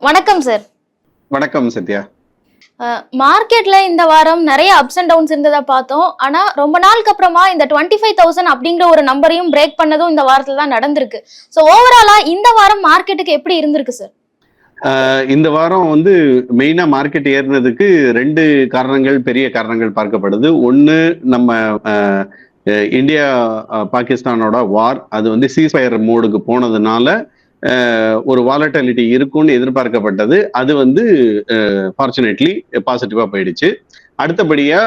வணக்கம் சார். வணக்கம் சத்யா. மார்க்கெட்ல இந்த வாரம் நிறைய அப்ஸ் அண்ட் டவுன்ஸ் இருந்ததா பார்த்தோம். ஆனா ரொம்ப நாளுக்கு அப்புறமா இந்த 25,000 அப்படிங்கிற ஒரு நம்பரையும் பிரேக் பண்ணதும் இந்த வாரத்துல தான் நடந்திருக்கு. சோ ஓவராலா இந்த வாரம் மார்க்கெட்டுக்கு எப்படி இருந்திருக்கு சார்? இந்த வாரம் மெயினா மார்க்கெட் ஏறினதுக்கு ரெண்டு காரணங்கள், பெரிய காரணங்கள் பார்க்கப்படுது. ஒன்னு, நம்ம இந்தியா பாகிஸ்தானோட வார், அது சீஸ்ஃபயர் மோடுக்கு போனதுனால ஒரு வாலட்டிலிட்டி இருக்கும்னு எதிர்பார்க்கப்பட்டது. அது ஃபார்ச்சுனேட்லி பாசிட்டிவா போயிடுச்சு. அடுத்தபடியா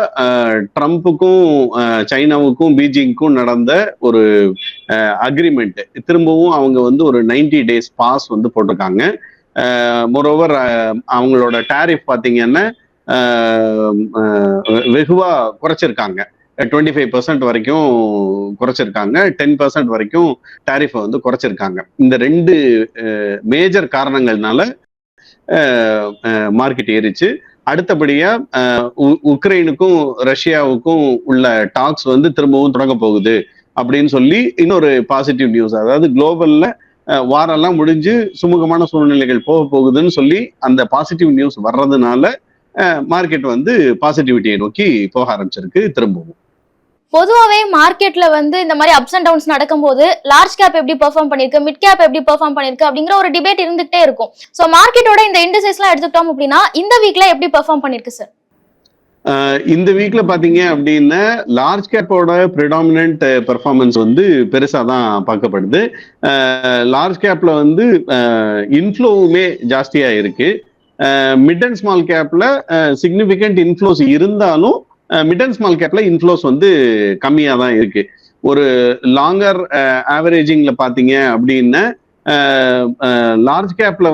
ட்ரம்ப்புக்கும் சைனாவுக்கும் பீஜிங்க்கும் நடந்த ஒரு அக்ரிமெண்ட், திரும்பவும் அவங்க ஒரு 90 days பாஸ் போட்டிருக்காங்க. மோரோவர் அவங்களோட டாரிஃப் பார்த்தீங்கன்னா வெகுவா குறைச்சிருக்காங்க. 25% வரைக்கும் குறைச்சிருக்காங்க, 10% வரைக்கும் டாரிஃபை குறைச்சிருக்காங்க. இந்த ரெண்டு மேஜர் காரணங்கள்னால மார்க்கெட் ஏறிச்சு. அடுத்தபடியா உக்ரைனுக்கும் ரஷ்யாவுக்கும் உள்ள டாக்ஸ் திரும்பவும் தொடங்க போகுது அப்படின்னு சொல்லி இன்னொரு பாசிட்டிவ் நியூஸ், அதாவது குளோபல்ல வாரெல்லாம் முடிஞ்சு சுமூகமான சூழ்நிலைகள் போக போகுதுன்னு சொல்லி அந்த பாசிட்டிவ் நியூஸ் வர்றதுனால மார்க்கெட் பாசிட்டிவிட்டியை நோக்கி போக ஆரம்பிச்சிருக்கு திரும்பவும். பொதுவாகவே மார்க்கெட்ல இந்த மாதிரி அப்ஸ் அண்ட் டவுன்ஸ் நடக்கும்போது லார்ஜ் கேப் எப்படி பெர்ஃபார்ம் பண்ணிருக்கு, மிட் கேப் எப்படி பெர்ஃபார்ம் பண்ணிருக்கு அப்படிங்கிற ஒரு டிபேட் இருந்துகிட்டே இருக்கும். ஸோ மார்க்கெட்டோட இந்த இண்டெக்ஸஸ்லாம் எடுத்துக்கிட்டோம் அப்படின்னா இந்த வீக்ல எப்படி பெர்ஃபார்ம் பண்ணிருக்கு சார்? இந்த வீக்ல பாத்தீங்க அப்படின்னா லார்ஜ் கேப்போட ப்ரிடாமினன்ட் பெர்ஃபார்மன்ஸ் பெருசா தான் பார்க்கப்படுது. லார்ஜ் கேப்ல இன்ஃப்ளோவுமே ஜாஸ்தியா இருக்கு. மிட் அண்ட் ஸ்மால் கேப்ல சிக்னிபிகண்ட் இன்ஃப்ளோஸ் இருந்தாலும் மிட் அண்ட் ஸ்மால் கேப்ல இன்ஃப்ளோஸ் கம்மியா தான் இருக்கு. ஒரு லாங்கர் ஆவரேஜிங்ல பாத்தீங்க அப்படின்னா லார்ஜ் கேப்ல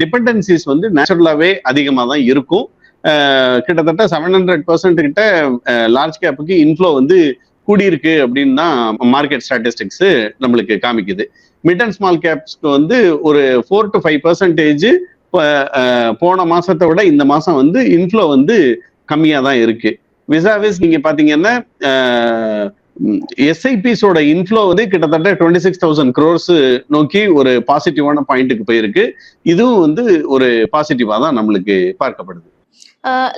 டிபெண்டன்சிஸ் நேச்சுரலாவே அதிகமா தான் இருக்கும். கிட்டத்தட்ட 700% கிட்ட லார்ஜ் கேப்புக்கு இன்ஃப்ளோ கூடியிருக்கு அப்படின்னு தான் மார்க்கெட் ஸ்டாட்டிஸ்டிக்ஸ் நம்மளுக்கு காமிக்குது. மிட் அண்ட் ஸ்மால் கேப்ஸ்க்கு ஒரு 4 to 5% போன மாசத்தை விட இந்த மாசம் இன்ஃப்ளோ கம்மியா தான் இருக்கு. விசாவிஸ் நீங்க பாத்தீங்கன்னா எஸ்ஐபிஸோட இன்ஃப்ளோ கிட்டத்தட்ட 26,000 crores நோக்கி ஒரு பாசிட்டிவான பாயிண்ட்டுக்கு போயிருக்கு. இதுவும் ஒரு பாசிட்டிவா தான் நம்மளுக்கு பார்க்கப்படுது.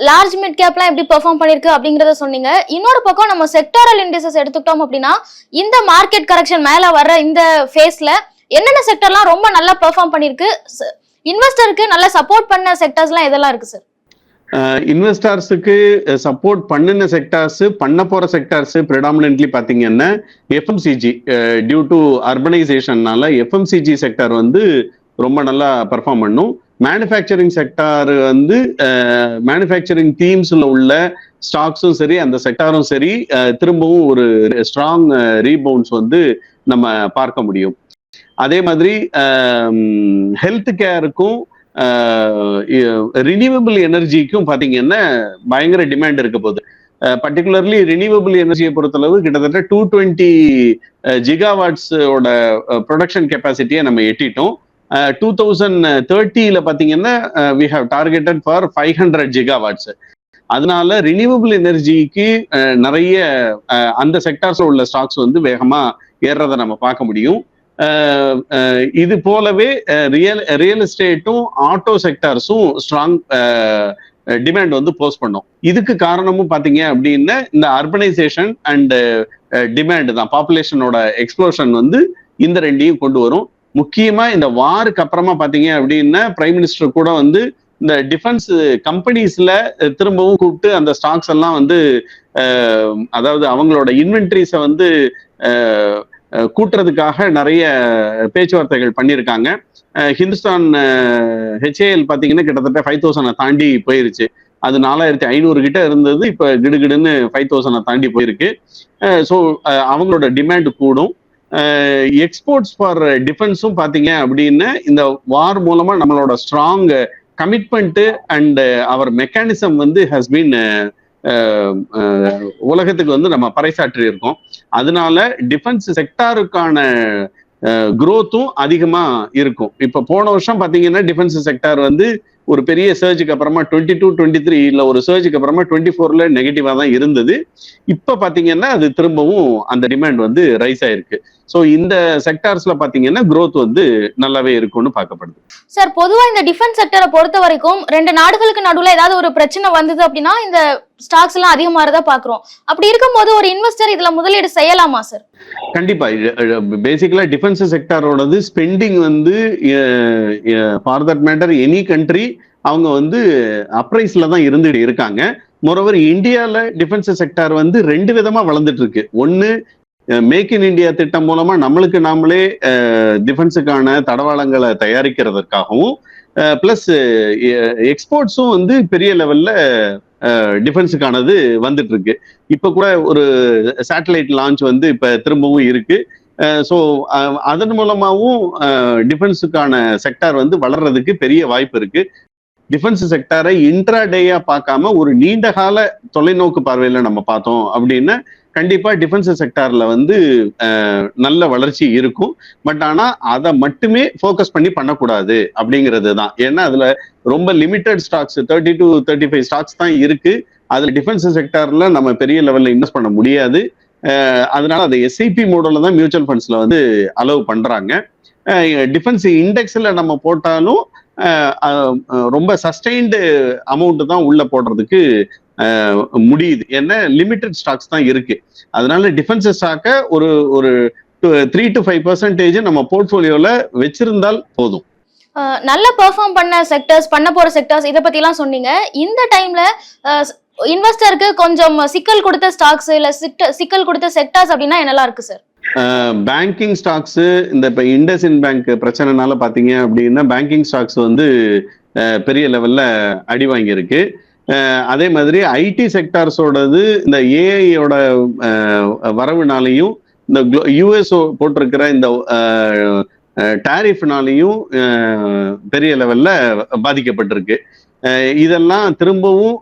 லார்ஜ் மிட் கேப்லாம் எப்படி பெர்ஃபார்ம் பண்ணிருக்கு அப்படிங்கறத சொன்னீங்க. இன்னொரு பக்கம் நம்ம செக்டாரல் இண்டெக்ஸஸ் எடுத்துக்கிட்டோம் அப்படின்னா இந்த மார்க்கெட் கரெக்ஷன் மேல வர்ற இந்த ஃபேஸ்ல என்னென்ன செக்டர்லாம் ரொம்ப நல்லா பெர்ஃபார்ம் பண்ணிருக்கு, இன்வெஸ்டருக்கு நல்ல சப்போர்ட் பண்ண செக்டர்ஸ்லாம் எதெல்லாம் இருக்கு சார்? இன்வெஸ்டர்ஸுக்கு சப்போர்ட் பண்ணின செக்டார்ஸ், பண்ண போற செக்டார்ஸ் ப்ரிடாமினன்ட்லி பாத்தீங்கன்னா எஃப்எம்சிஜி, டியூ டு அர்பனைசேஷன்னால எஃப்எம்சிஜி செக்டார் ரொம்ப நல்லா பெர்ஃபார்ம் பண்ணும். மேனுஃபேக்சரிங் செக்டார் மேனுஃபேக்சரிங் தீம்ஸ்ல உள்ள ஸ்டாக்ஸும் சரி, அந்த செக்டாரும் சரி, திரும்பவும் ஒரு ஸ்ட்ராங் ரீபவுண்ட்ஸ் நம்ம பார்க்க முடியும். அதே மாதிரி ஹெல்த் கேருக்கும் ரினியூவபிள் எனர்ஜிக்கும் பாத்தீங்கன்னா பயங்கர டிமாண்ட் இருக்க போகுது. பர்டிகுலர்லி ரினியூவபிள் எனர்ஜியை பொறுத்தளவு கிட்டத்தட்ட 220 ஜிகாவாட்ஸோட ப்ரொடக்ஷன் கெப்பாசிட்டியை நம்ம எட்டிட்டோம். 2030 பாத்தீங்கன்னா we have targeted for 500 gigawatts. அதனால ரினியூவபிள் எனர்ஜிக்கு நிறைய அந்த செக்டார்ஸ்ல உள்ள ஸ்டாக்ஸ் வேகமா ஏறுறதை நம்ம பார்க்க முடியும். இது போலவே ரியல் எஸ்டேட்டும் ஆட்டோ செக்டார்ஸும் ஸ்ட்ராங் டிமாண்ட் போஸ்ட் பண்ணும். இதுக்கு காரணமும் பாத்தீங்க அப்படின்னா இந்த அர்பனைசேஷன் அண்ட் டிமாண்ட் தான், பாப்புலேஷனோட எக்ஸ்ப்ளோஷன் இந்த ரெண்டையும் கொண்டு வரும். முக்கியமா இந்த வாருக்கு அப்புறமா பாத்தீங்க அப்படின்னா பிரைம் மினிஸ்டர் கூட இந்த டிஃபென்ஸ் கம்பெனிஸ்ல திரும்பவும் கூப்பிட்டு அந்த ஸ்டாக்ஸ் எல்லாம் அதாவது அவங்களோட இன்வென்ட்ரிஸை கூட்டுறதுக்காக நிறைய பேச்சுவார்த்தைகள் பண்ணியிருக்காங்க. ஹிந்துஸ்தான் ஹெச்ஏஎல் பாத்தீங்கன்னா கிட்டத்தட்ட 5,000 தாண்டி போயிருச்சு. அது 4,500 கிட்ட இருந்தது, இப்ப கிடுகிடுன்னு 5,000 தாண்டி போயிருக்கு. ஸோ அவங்களோட டிமாண்ட் கூடும். எக்ஸ்போர்ட்ஸ் ஃபார் டிஃபென்ஸும் பாத்தீங்க அப்படின்னா இந்த வார் மூலமா நம்மளோட strong commitment and our mechanism has been உலகத்துக்கு நம்ம பறைசாற்றி இருக்கோம். அதனால டிஃபென்ஸ் செக்டாருக்கான growthம் அதிகமா இருக்கும். இப்ப போன வருஷம் பாத்தீங்கன்னா டிஃபென்ஸ் செக்டார் ஒரு பெரிய சர்ஜுக்கு அப்புறமா 22-23 ஒரு சர்ஜுக்கு அப்புறமா 24ல நெகட்டிவா தான் இருந்தது. இப்ப பாத்தீங்கன்னா அது திரும்பவும் அந்த டிமாண்ட் வந்து ரைஸ் ஆயிருக்கு. ஸோ இந்த செக்டார்ஸ்ல பாத்தீங்கன்னா growth வந்து நல்லாவே இருக்கும்னு பார்க்கப்படுது. சார், பொதுவா இந்த டிஃபென்ஸ் செக்டரை பொறுத்த வரைக்கும் 2 நாடுகளுக்கு நடுவுல ஏதாவது ஒரு பிரச்சனை வந்தது அப்படின்னா இந்த ஸ்டாக்ஸ் எல்லாம் அதிகமாறதா பாக்குறோம். அப்படி இருக்கும்போது ஒரு இன்வெஸ்டர் இதுல முதலீடு செய்யலாமா சார்? கண்டிப்பா. பேசிக்கலா டிஃபென்ஸ் செக்டாரோடது ஸ்பெண்டிங் வந்து for that matter any country அவங்க வந்து அப்ரைஸ்ல தான் இருந்துட்டு இருக்காங்க. மோரோவர் இந்தியால டிஃபென்ஸ் செக்டார் வந்து 2 விதமா வளர்ந்துட்டு இருக்கு. ஒன்னு மேக் இன் இந்தியா திட்டம் மூலமா நம்மளுக்கு நாமளே டிஃபென்ஸுக்கான தடவாளங்களை தயாரிக்கிறதுக்காகவும் பிளஸ் எக்ஸ்போர்ட்ஸும் வந்து பெரிய லெவல்ல டிஃபென்ஸுக்கானது வந்துட்டு இருக்கு. இப்ப கூட ஒரு சேட்டலைட் லான்ச் வந்து இப்ப திரும்பவும் இருக்கு. ஸோ அதன் மூலமாவும் டிஃபென்ஸுக்கான செக்டார் வந்து வளர்றதுக்கு பெரிய வாய்ப்பு இருக்கு. டிஃபென்ஸ் செக்டாரை இன்ட்ராடேயா பார்க்காம ஒரு நீண்ட கால தொலைநோக்கு பார்வையில நம்ம பார்த்தோம் அப்படின்னா கண்டிப்பா டிஃபென்ஸ் செக்டார்ல வந்து நல்ல வளர்ச்சி இருக்கும். பட் ஆனா அதை மட்டுமே ஃபோக்கஸ் பண்ணி பண்ணக்கூடாது அப்படிங்கிறது தான். ஏன்னா அதுல ரொம்ப லிமிட்டட் ஸ்டாக்ஸ் 30 to 35 ஸ்டாக்ஸ் தான் இருக்கு. அதுல டிஃபென்ஸ் செக்டார்ல நம்ம பெரிய லெவல்ல இன்வெஸ்ட் பண்ண முடியாது. அதனால அதை எஸ்ஐபி மோடல்ல தான் மியூச்சுவல் ஃபண்ட்ஸ்ல வந்து அலோவ் பண்றாங்க. டிஃபென்ஸ் இண்டெக்ஸ்ல நம்ம போட்டாலும் ரொம்ப சஸ்டைன்டு அமௌண்ட் தான் உள்ள போடுறதுக்கு முடியுது. ஏன்னா லிமிட்டட் ஸ்டாக்ஸ் தான் இருக்கு. அதனால டிஃபென்ஸ் ஸ்டாக்கை ஒரு 3 to 5% நம்ம போர்ட்ஃபோலியோல வச்சிருந்தால் போதும். நல்ல பெர்ஃபார்ம் பண்ண போற செக்டர்ஸ் இதை பத்தி எல்லாம் சொன்னீங்க. இந்த டைம்ல இன்வெஸ்டருக்கு கொஞ்சம் சிக்கல் கொடுத்த ஸ்டாக்ஸ் இல்ல சிக்கல் கொடுத்த செக்டர்ஸ் அப்படின்னா என்னெல்லாம் இருக்கு சார்? பேங்கிங் ஸ்டாக்ஸ் இந்த இப்ப இண்டஸ்இண்ட் பேங்க் பிரச்சனைனால பாத்தீங்க அப்படின்னா பேங்கிங் ஸ்டாக்ஸ் வந்து பெரிய லெவல்ல அடி வாங்கியிருக்கு. அதே மாதிரி ஐடி செக்டார்ஸோடது இந்த ஏஐயோட வரவுனாலையும் இந்த யூஎஸ் போட்டிருக்கிற இந்த டாரிஃப்னாலையும் பெரிய லெவல்ல பாதிக்கப்பட்டிருக்கு. இதெல்லாம் திரும்பவும்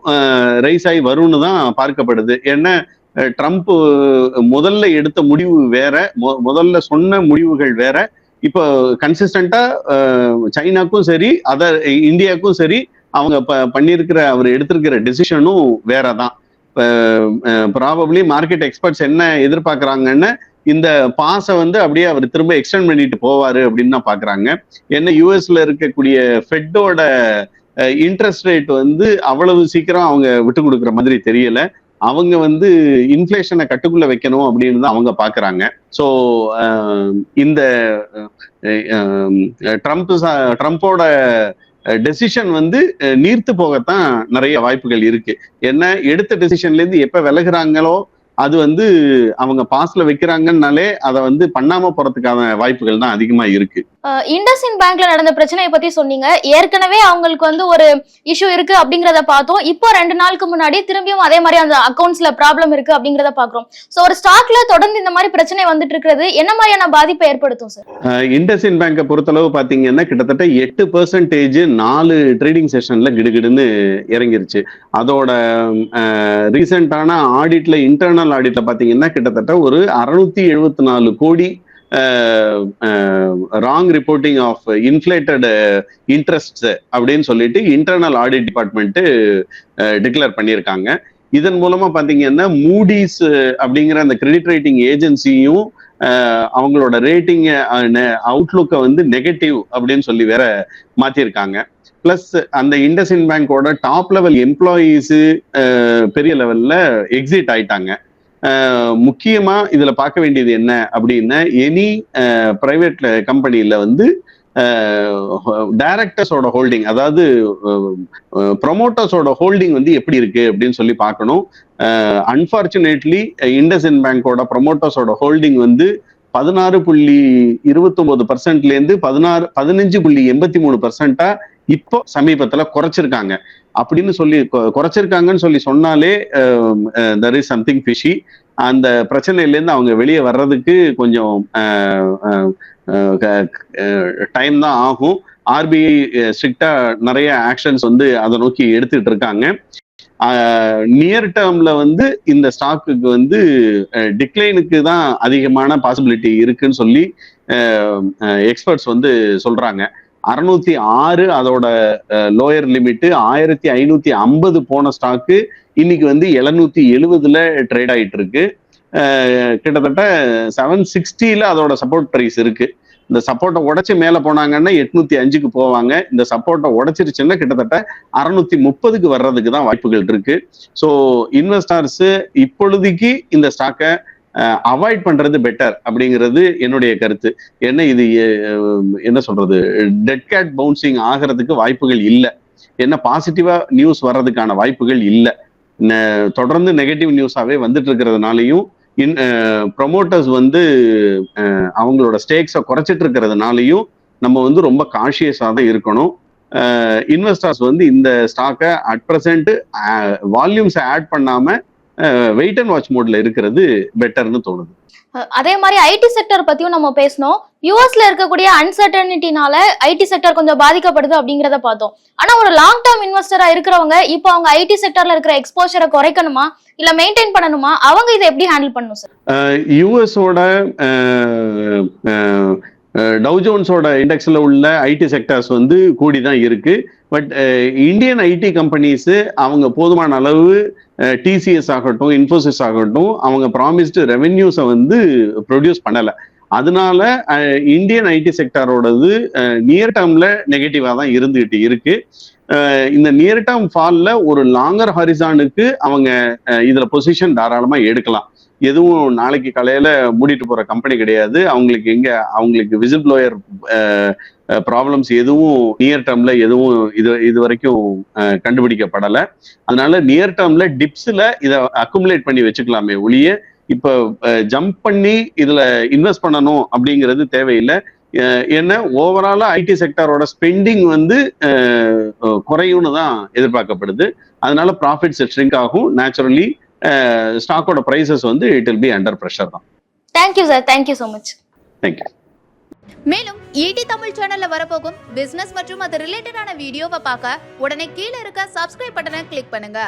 ரைஸ் ஆகி வரும்னு தான் பார்க்கப்படுது. ஏன்னா ட்ரம்ப் முதல்ல எடுத்த முடிவு வேற, முதல்ல சொன்ன முடிவுகள் வேற. இப்போ கன்சிஸ்டண்டா சைனாக்கும் சரி இந்தியாவுக்கும் சரி அவங்க அவர் எடுத்திருக்கிற டெசிஷனும் வேறதான். ப்ராபப்ளி மார்க்கெட் எக்ஸ்பர்ட்ஸ் என்ன எதிர்பார்க்கறாங்கன்னு இந்த பாஸை வந்து அப்படியே அவர் திரும்ப எக்ஸ்டெண்ட் பண்ணிட்டு போவாரு அப்படின்னு தான் பாக்குறாங்க. ஏன்னா யூஎஸ்ல இருக்கக்கூடிய ஃபெட்டோட இன்ட்ரெஸ்ட் ரேட் வந்து அவ்வளவு சீக்கிரம் அவங்க விட்டு கொடுக்குற மாதிரி தெரியல. அவங்க வந்து இன்ஃபிளேஷனை கட்டுக்குள்ள வைக்கணும் அப்படின்னு தான் அவங்க பாக்குறாங்க. ஸோ இந்த ட்ரம்போட டெசிஷன் வந்து நீர்த்து போகத்தான் நிறைய வாய்ப்புகள் இருக்கு. ஏன்னா எடுத்த டெசிஷன்ல இருந்து எப்ப விலகுறாங்களோ அது வந்து அவங்க பாஸ்ல வைக்கிறாங்கன்னாலே அதை வந்து பண்ணாம போறதுக்கான வாய்ப்புகள் தான் அதிகமா இருக்கு. இண்டஸ்இண்ட் பேங்க்ல நடந்த பிரச்சனையை பத்தி சொன்னீங்க. ஏற்கனவே அவங்களுக்கு வந்து ஒரு இஷ்யூ இருக்கு அப்படிங்கறத பார்த்தோம். இப்போ 2 நாளுக்கு முன்னாடி திரும்பியும் அதே மாதிரி அந்த அக்கௌண்ட்ஸ்ல ப்ராப்ளம் இருக்கு அப்படிங்கறத பாக்குறோம். சோ ஒரு ஸ்டாக்ல தொடர்ந்து இந்த மாதிரி பிரச்சனை வந்துட்டு இருக்கிறது என்ன மாதிரியான பாதிப்பை ஏற்படுத்தும் சார்? இண்டஸ்இண்ட் பேங்கை பொறுத்தளவு பாத்தீங்கன்னா கிட்டத்தட்ட 8% 4 ட்ரேடிங் செஷன்ல கிடுகிடுன்னு இறங்கிருச்சு. அதோட ரீசெண்டான ஆடிட்ல இன்டர்னல் ஆடிட்ல பாத்தீங்கன்னா கிட்டத்தட்ட ஒரு 674 கோடி wrong reporting of inflated interest அப்படின்னு சொல்லிட்டு இன்டர்னல் ஆடிட் டிபார்ட்மெண்ட் டிக்ளேர் பண்ணியிருக்காங்க. இதன் மூலமா பாத்தீங்கன்னா மூடிஸ் அப்படிங்கிற அந்த கிரெடிட் ரேட்டிங் ஏஜென்சியும் அவங்களோட ரேட்டிங் அவுட்லுக்கை வந்து நெகட்டிவ் அப்படின்னு சொல்லி வேற மாத்திருக்காங்க. பிளஸ் அந்த இண்டஸ்இண்ட் பேங்கோட டாப் லெவல் எம்ப்ளாயீஸ் பெரிய லெவல்ல எக்ஸிட் ஆயிட்டாங்க. முக்கியமா இதுல பார்க்க வேண்டியது என்ன அப்படின்னா எனி பிரைவேட் கம்பெனில வந்து டைரக்டர்ஸோட ஹோல்டிங், அதாவது ப்ரொமோட்டர்ஸோட ஹோல்டிங் வந்து எப்படி இருக்கு அப்படின்னு சொல்லி பார்க்கணும். அன்பார்ச்சுனேட்லி இண்டஸ்இண்ட் பேங்கோட ப்ரொமோட்டர்ஸோட ஹோல்டிங் வந்து 16.29% 15.83% இப்போ சமீபத்துல குறைச்சிருக்காங்க. அப்படின்னு சொல்லி குறைச்சிருக்காங்கன்னு சொல்லி சொன்னாலே there is something fishy. அந்த பிரச்சனையில இருந்து அவங்க வெளியே வர்றதுக்கு கொஞ்சம் டைம் தான் ஆகும். ஆர்பிஐ ஸ்ட்ரிக்டா நிறைய ஆக்ஷன்ஸ் வந்து அதை நோக்கி எடுத்துட்டு இருக்காங்க. நியர் டேர்ம்ல வந்து இந்த ஸ்டாக்குக்கு வந்து டிக்ளைனுக்கு தான் அதிகமான பாசிபிலிட்டி இருக்குன்னு சொல்லி எக்ஸ்பர்ட்ஸ் வந்து சொல்றாங்க. 606 அதோட லோயர் லிமிட், 1550 போன ஸ்டாக்கு இன்னைக்கு வந்து 770ல ட்ரேட் ஆயிட்டு இருக்கு. கிட்டத்தட்ட 760ல அதோட சப்போர்ட் பிரைஸ் இருக்கு. இந்த சப்போர்ட்டை உடைச்சு மேல போனாங்கன்னா 805க்கு போவாங்க. இந்த சப்போர்ட்டை உடைச்சிருச்சுன்னா கிட்டத்தட்ட 630க்கு வர்றதுக்கு தான் வாய்ப்புகள் இருக்கு. ஸோ இன்வெஸ்டர்ஸ் இப்பொழுதைக்கு இந்த ஸ்டாக்கை அவாய்ட் பண்றது பெட்டர் அப்படிங்கிறது என்னுடைய கருத்து. ஏன்னா இது என்ன சொல்றது, டெட் கேட் பவுன்சிங் ஆகிறதுக்கு வாய்ப்புகள் இல்லை. என்ன பாசிட்டிவா நியூஸ் வர்றதுக்கான வாய்ப்புகள் இல்லை. தொடர்ந்து நெகட்டிவ் நியூஸாவே வந்துட்டு இருக்கிறதுனாலையும் ப்ரொமோட்டர்ஸ் வந்து அவங்களோட ஸ்டேக்ஸை குறைச்சிட்டு இருக்கிறதுனாலையும் நம்ம வந்து ரொம்ப கான்ஷியஸாக தான் இருக்கணும். இன்வெஸ்டர்ஸ் வந்து இந்த ஸ்டாக்கை அட் ப்ரெசென்ட் வால்யூம்ஸை ஆட் பண்ணாம வெயிட் அண்ட் வாட்ச் மோட்ல இருக்கிறது பெட்டர்னு தோணுது. அதே மாதிரி ஐடி செக்டர் பத்தியும் நம்ம பேசணும். யூஎஸ்ல இருக்கக்கூடிய அன்சர்டனிட்டினால ஐடி செக்டர் கொஞ்சம் பாதிக்கப்படுது அப்படிங்கிறத பார்த்தோம். ஆனா ஒரு லாங் டேர்ம் இன்வெஸ்டரா இருக்கிறவங்க இப்போ அவங்க ஐடி செக்டர்ல இருக்கிற எக்ஸ்போஷரை குறைக்கணுமா இல்ல மெயின்டைன் பண்ணணுமா, அவங்க இதை எப்படி ஹேண்டில் பண்ணணும் சார்? யூஎஸோட டவ் ஜோன்ஸோட இண்டெக்ஸ்ல உள்ள ஐடி செக்டர்ஸ் வந்து கூடிதான் இருக்கு. பட் இந்தியன் ஐடி கம்பெனிஸ் அவங்க போதுமான அளவு டிசிஎஸ் ஆகட்டும், இன்ஃபோசிஸ் ஆகட்டும், அவங்க ப்ராமிஸ்டு ரெவென்யூஸை வந்து ப்ரொடியூஸ் பண்ணலை. அதனால இந்தியன் ஐடி செக்டரோடது நியர் டேர்ம்ல நெகட்டிவா தான் இருந்துகிட்டு இருக்கு. இந்த நியர் டேர்ம் ஃபால்ல ஒரு லாங்கர் ஹாரிசானுக்கு அவங்க இதுல பொசிஷன் தாராளமா எடுக்கலாம். எதுவும் நாளைக்கு காலையில மூடிட்டு போற கம்பெனி கிடையாது. அவங்களுக்கு விசில் ப்ளோயர் ப்ராப்ளம்ஸ் எதுவும் நியர் டேர்ம்ல எதுவும் இது வரைக்கும் கண்டுபிடிக்கப்படலை. அதனால நியர் டேர்ம்ல டிப்ஸ்ல இதை அக்குமுலேட் பண்ணி வச்சுக்கலாமே ஒழிய இப்ப ஜம்ப் பண்ணி இதுல இன்வெஸ்ட் பண்ணணும் அப்படிங்கிறது தேவையில்லை. ஏன்னா ஓவராலா ஐடி செக்டரோட ஸ்பெண்டிங் வந்து குறையும்னு தான் எதிர்பார்க்கப்படுது. அதனால ப்ராஃபிட்ஸ் ஷ்ரிங்க் ஆகும். நேச்சுரலி ஸ்டாக்கோட பிரைசஸ் வந்து it will be under pressure தான். Thank you sir, thank you so much. Thank you. மேலும் ஈடி தமிழ் சேனல்ல வரப்போகும் பிசினஸ் மற்றும் அது ரிலேட்டடான வீடியோவை பார்க்க உடனே கீழே இருக்க சப்ஸ்கிரைப் பட்டனை கிளிக் பண்ணுங்க.